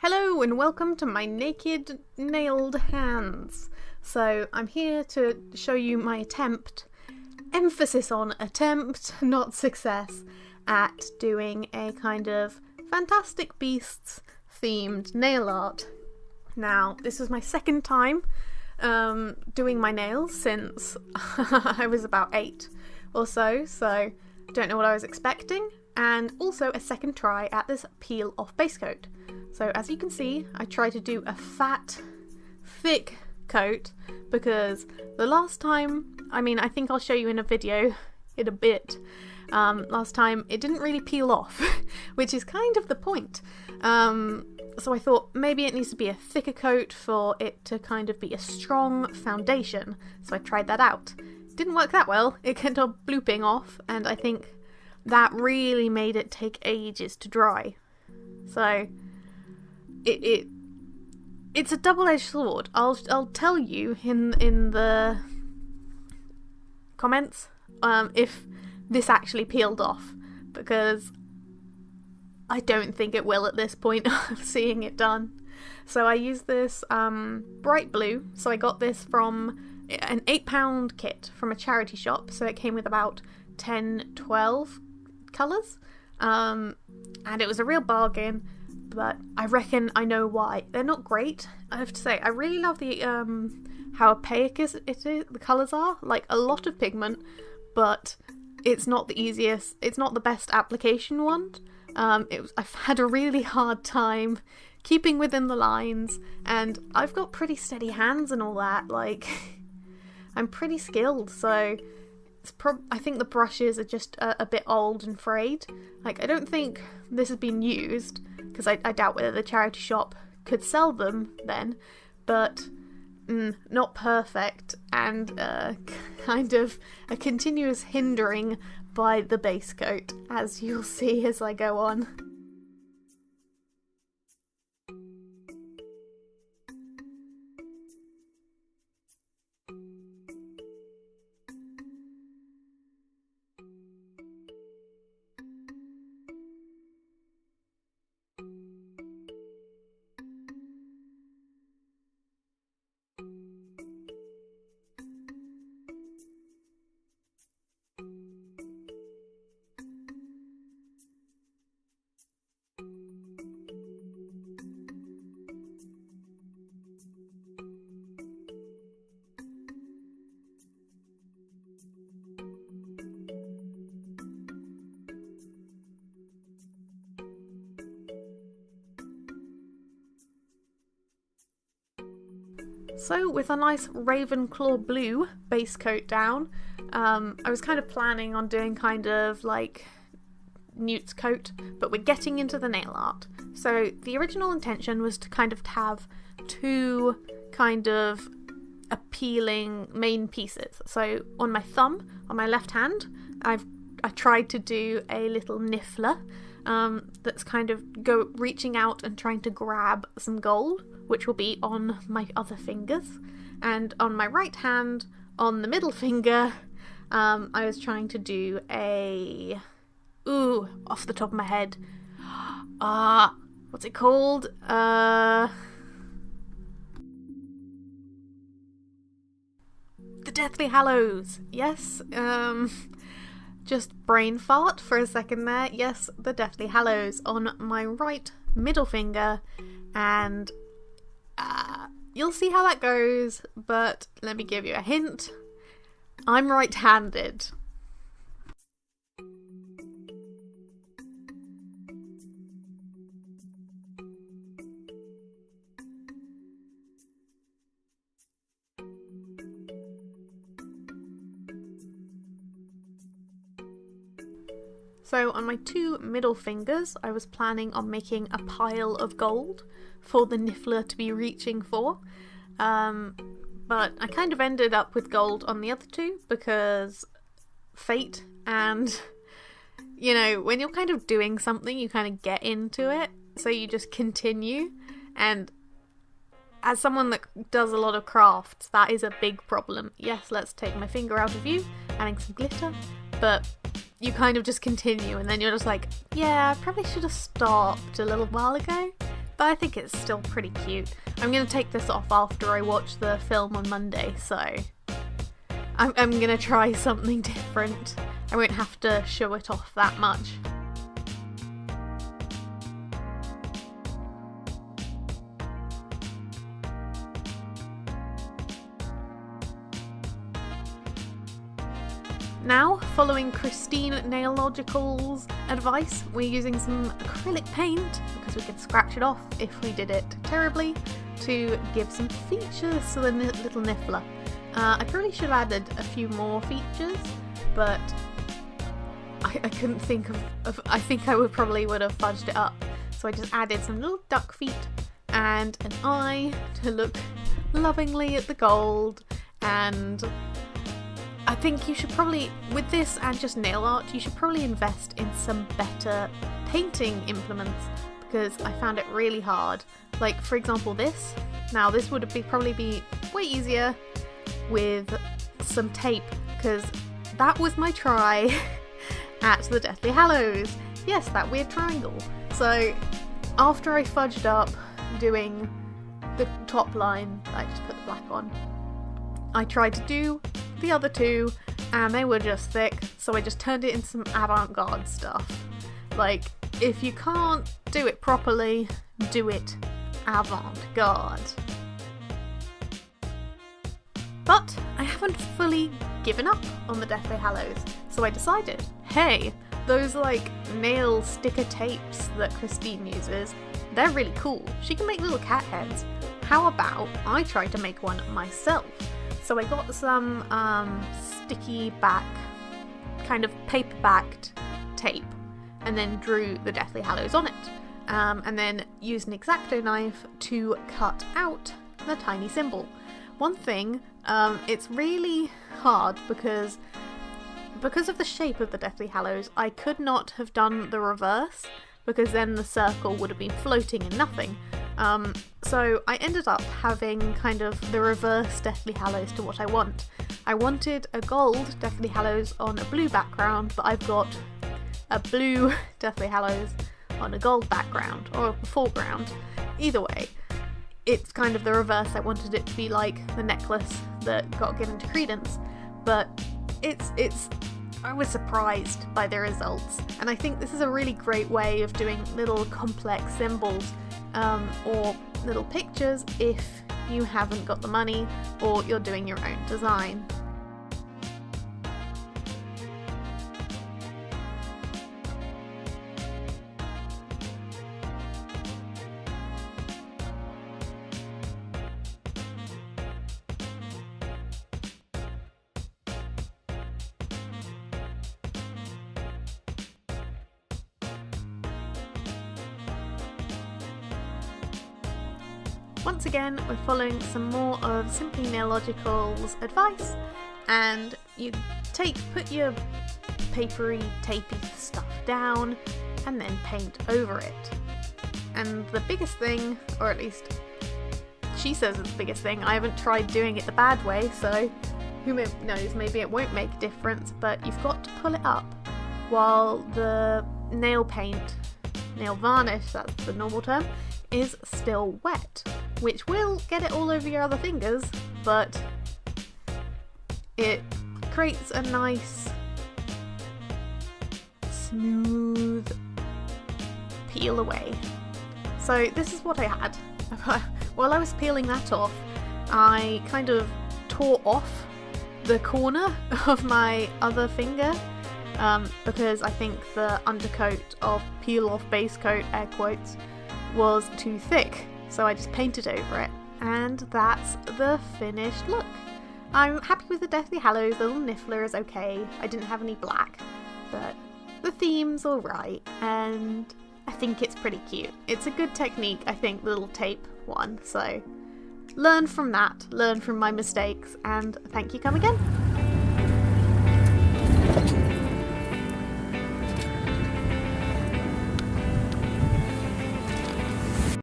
Hello and welcome to my naked nailed hands. So I'm here to show you my attempt, emphasis on attempt, not success, at doing a kind of Fantastic Beasts themed nail art. Now this is my second time doing my nails since I was about 8 or so don't know what I was expecting, and also a second try at this peel off base coat. So as you can see, I try to do a fat, thick coat because the last time, I think I'll show you in a video in a bit, last time it didn't really peel off, which is kind of the point. So I thought maybe it needs to be a thicker coat for it to kind of be a strong foundation. So I tried that out. Didn't work that well, it kept on blooping off, and I think that really made it take ages to dry. So it's a double-edged sword. I'll tell you in the comments if this actually peeled off, because I don't think it will at this point of seeing it done. So I used this bright blue. So I got this from an £8 kit from a charity shop. So it came with about 10-12 colours, and it was a real bargain. But I reckon I know why. They're not great, I have to say. I really love the how opaque it is, the colours are. Like, a lot of pigment, but it's not the easiest, it's not the best application one. I've had a really hard time keeping within the lines, and I've got pretty steady hands and all that. Like, I'm pretty skilled, so I think the brushes are just a bit old and frayed. Like, I don't think this has been used, because I doubt whether the charity shop could sell them then, but not perfect, and kind of a continuous hindering by the base coat, as you'll see as I go on. So with a nice Ravenclaw blue base coat down, I was kind of planning on doing kind of like Newt's coat, but we're getting into the nail art. So the original intention was to kind of have two kind of appealing main pieces. So on my thumb, on my left hand, I tried to do a little niffler that's kind of reaching out and trying to grab some gold, which will be on my other fingers. And on my right hand, on the middle finger, I was trying to do off the top of my head, what's it called? The Deathly Hallows. Yes, just brain fart for a second there. Yes, the Deathly Hallows on my right middle finger, and you'll see how that goes, but let me give you a hint. I'm right-handed. So on my two middle fingers, I was planning on making a pile of gold for the niffler to be reaching for. But I kind of ended up with gold on the other two because fate, and you know, when you're kind of doing something, you kind of get into it, so you just continue. And as someone that does a lot of crafts, that is a big problem. Yes, let's take my finger out of view, adding some glitter, but you kind of just continue, and then you're just like, yeah, I probably should have stopped a little while ago. but I think it's still pretty cute. I'm going to take this off after I watch the film on Monday, so I'm going to try something different. I won't have to show it off that much. Now, following Christine Nailogical's advice, we're using some acrylic paint, because we could scratch it off if we did it terribly, to give some features to the little niffler. I probably should have added a few more features, but I couldn't think of I think I would have fudged it up. So I just added some little duck feet and an eye to look lovingly at the gold, and I think you should probably, with this and just nail art, you should probably invest in some better painting implements, because I found it really hard. Like, for example, this. Now, this would probably be way easier with some tape, because that was my try at the Deathly Hallows. Yes, that weird triangle. So, after I fudged up doing the top line, I just put the black on, I tried to do the other two, and they were just thick, so I just turned it into some avant-garde stuff. Like, if you can't do it properly, do it avant-garde. But I haven't fully given up on the Deathly Hallows, so I decided, hey, those like nail sticker tapes that Christine uses, they're really cool. She can make little cat heads. How about I try to make one myself? So I got some sticky back, kind of paper-backed tape, and then drew the Deathly Hallows on it. And then used an X-Acto knife to cut out the tiny symbol. One thing, it's really hard because of the shape of the Deathly Hallows, I could not have done the reverse, because then the circle would have been floating in nothing. So I ended up having kind of the reverse Deathly Hallows to what I want. I wanted a gold Deathly Hallows on a blue background, but I've got a blue Deathly Hallows on a gold background, or a foreground. Either way, it's kind of the reverse. I wanted it to be like the necklace that got given to Credence, but I was surprised by the results, and I think this is a really great way of doing little complex symbols or little pictures if you haven't got the money or you're doing your own design. Once again, we're following some more of Simply Nailogical's advice, and you put your papery, tapey stuff down, and then paint over it. And the biggest thing, or at least she says it's the biggest thing, I haven't tried doing it the bad way, so who knows, maybe it won't make a difference, but you've got to pull it up while the nail varnish, that's the normal term, is still wet, which will get it all over your other fingers, but it creates a nice smooth peel away. So this is what I had. While I was peeling that off, I kind of tore off the corner of my other finger, because I think the undercoat of peel off base coat, air quotes, was too thick, so I just painted over it, and that's the finished look. I'm happy with the Deathly Hallows. The little niffler is okay. I didn't have any black, but the theme's alright, and I think it's pretty cute. It's a good technique, I think, the little tape one, so learn from that, learn from my mistakes, and thank you, come again.